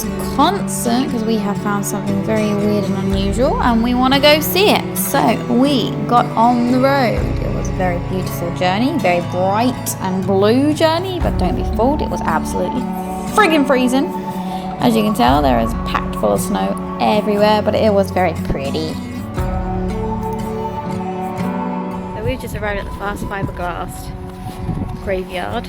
Wisconsin because we have found something very weird and unusual and we want to go see it. So we got on the road. It was a very beautiful journey, very bright and blue journey, but don't be fooled, it was absolutely friggin' freezing. As you can tell, there is packed full of snow everywhere, but it was very pretty. So we've just arrived at the Fast Fiberglass graveyard.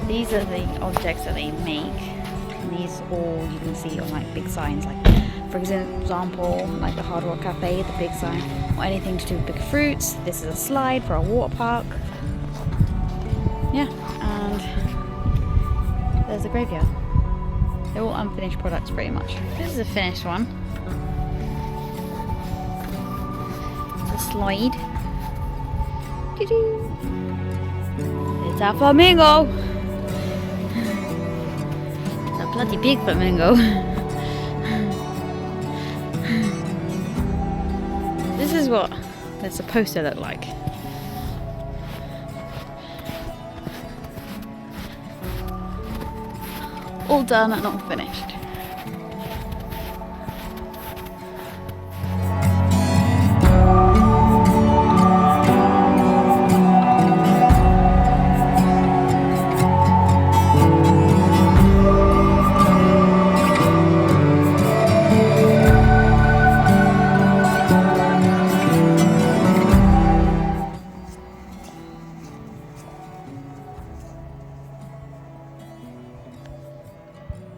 These are the objects that they make, and these all you can see on like big signs, like for example like the Hard Rock Cafe, the big sign, or anything to do with big fruits. This is a slide for a water park. Yeah, and there's the graveyard. They're all unfinished products pretty much. This is a finished one. It's a slide. It's a flamingo! Bloody big flamingo. This is what they're supposed to look like. All done and all finished.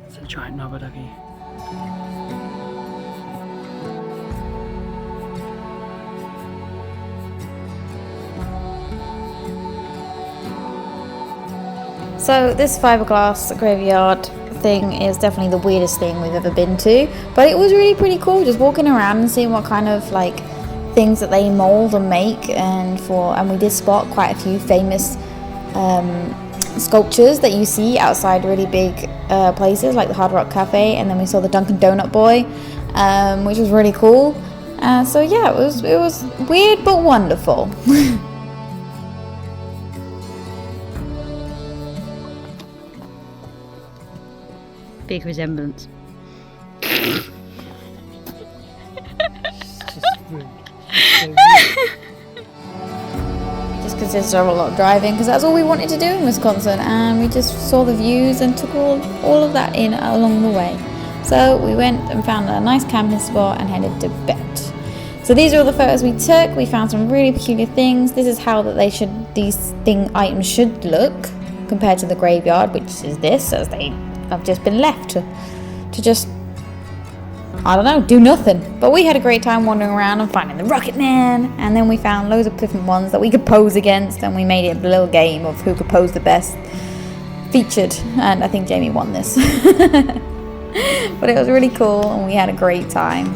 It's a giant knobber ducky. So this fiberglass graveyard thing is definitely the weirdest thing we've ever been to, but it was really pretty cool just walking around and seeing what kind of like things that they mold and make, and we did spot quite a few famous sculptures that you see outside really big places like the Hard Rock Cafe, and then we saw the Dunkin' Donut boy, which was really cool. So yeah, it was weird but wonderful. Big resemblance. It's just rude. It's so rude. Just consisted of a lot of driving because that's all we wanted to do in Wisconsin, and we just saw the views and took all of that in along the way. So we went and found a nice camping spot and headed to bed. So these are all the photos we took. We found some really peculiar things. This is how that these items should look compared to the graveyard, which is this, as they have just been left to just, I don't know, do nothing. But we had a great time wandering around and finding the Rocket Man, and then we found loads of different ones that we could pose against, and we made it a little game of who could pose the best. Featured, and I think Jamie won this. But it was really cool and we had a great time.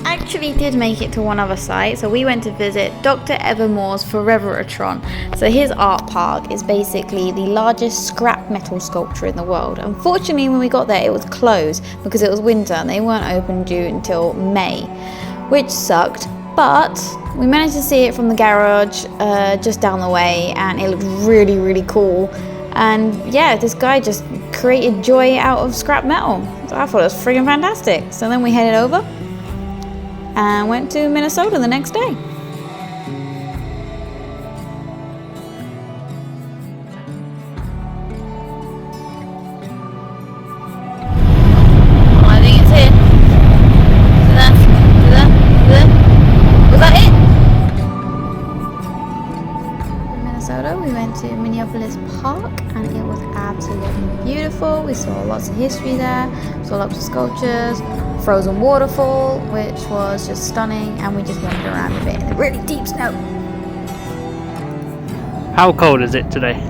Actually did make it to one other site, so we went to visit Dr. Evermore's foreveratron. So his art park is basically the largest scrap metal sculpture in the world. Unfortunately, when we got there it was closed because it was winter and they weren't open due until May, which sucked, but we managed to see it from the garage just down the way, and it looked really, really cool. And yeah, this guy just created joy out of scrap metal. So I thought it was friggin' fantastic. So then we headed over and went to Minnesota the next day. I think it's here. Was that it? In Minnesota, we went to Minneapolis Park and it was absolutely beautiful. We saw lots of history there, saw lots of sculptures, frozen waterfall, which was just stunning, and we just wandered around a bit in the really deep snow. How cold is it today?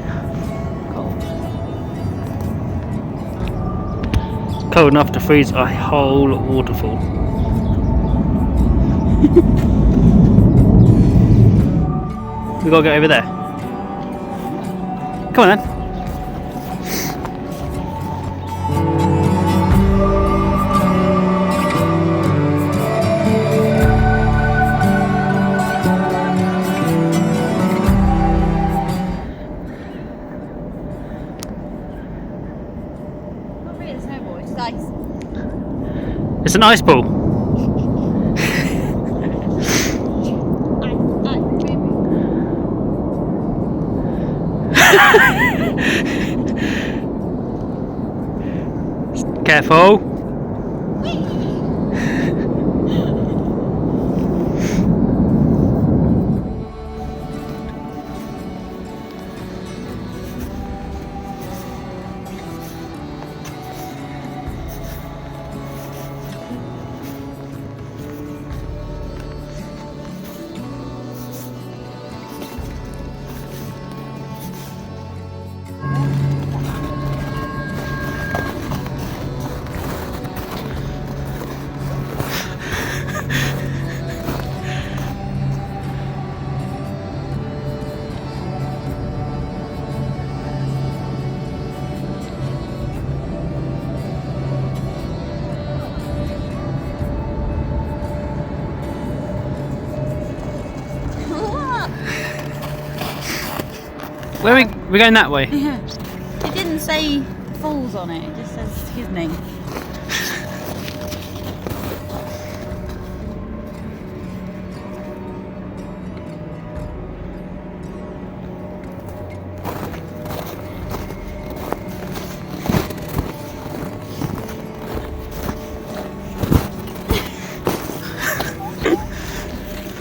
Cold. It's cold enough to freeze a whole waterfall. We gotta get over there. Come on then. It's an ice ball. Careful. Where are we going that way? Yeah. It didn't say Falls on it, it just says his name.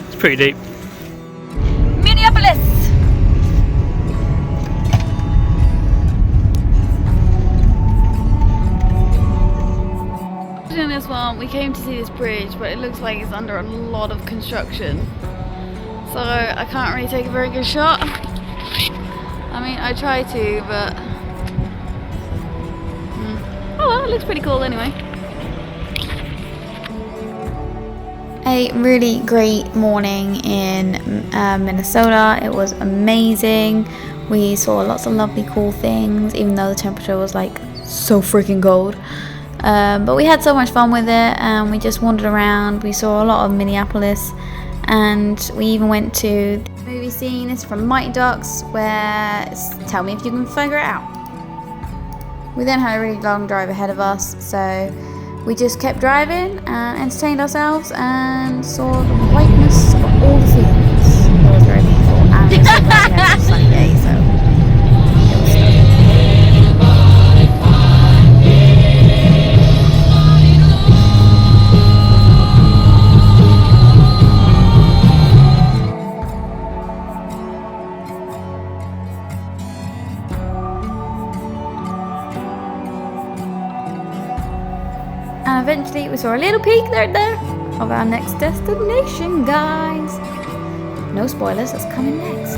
It's pretty deep. Minneapolis! In this one, we came to see this bridge, but it looks like it's under a lot of construction. So I can't really take a very good shot. I mean, I try to, but... Oh well, it looks pretty cool anyway. A really great morning in Minnesota. It was amazing. We saw lots of lovely cool things, even though the temperature was like so freaking cold. But we had so much fun with it, and we just wandered around. We saw a lot of Minneapolis, and we even went to the movie scene. It's from Mighty Ducks, where tell me if you can figure it out. We then had a really long drive ahead of us, so we just kept driving and entertained ourselves and saw the whiteness of all the fields. It was very beautiful, and it was so bright and it was a sunny day, so it was stunning. And eventually we saw a little peek there of our next destination, guys. No spoilers, that's coming next.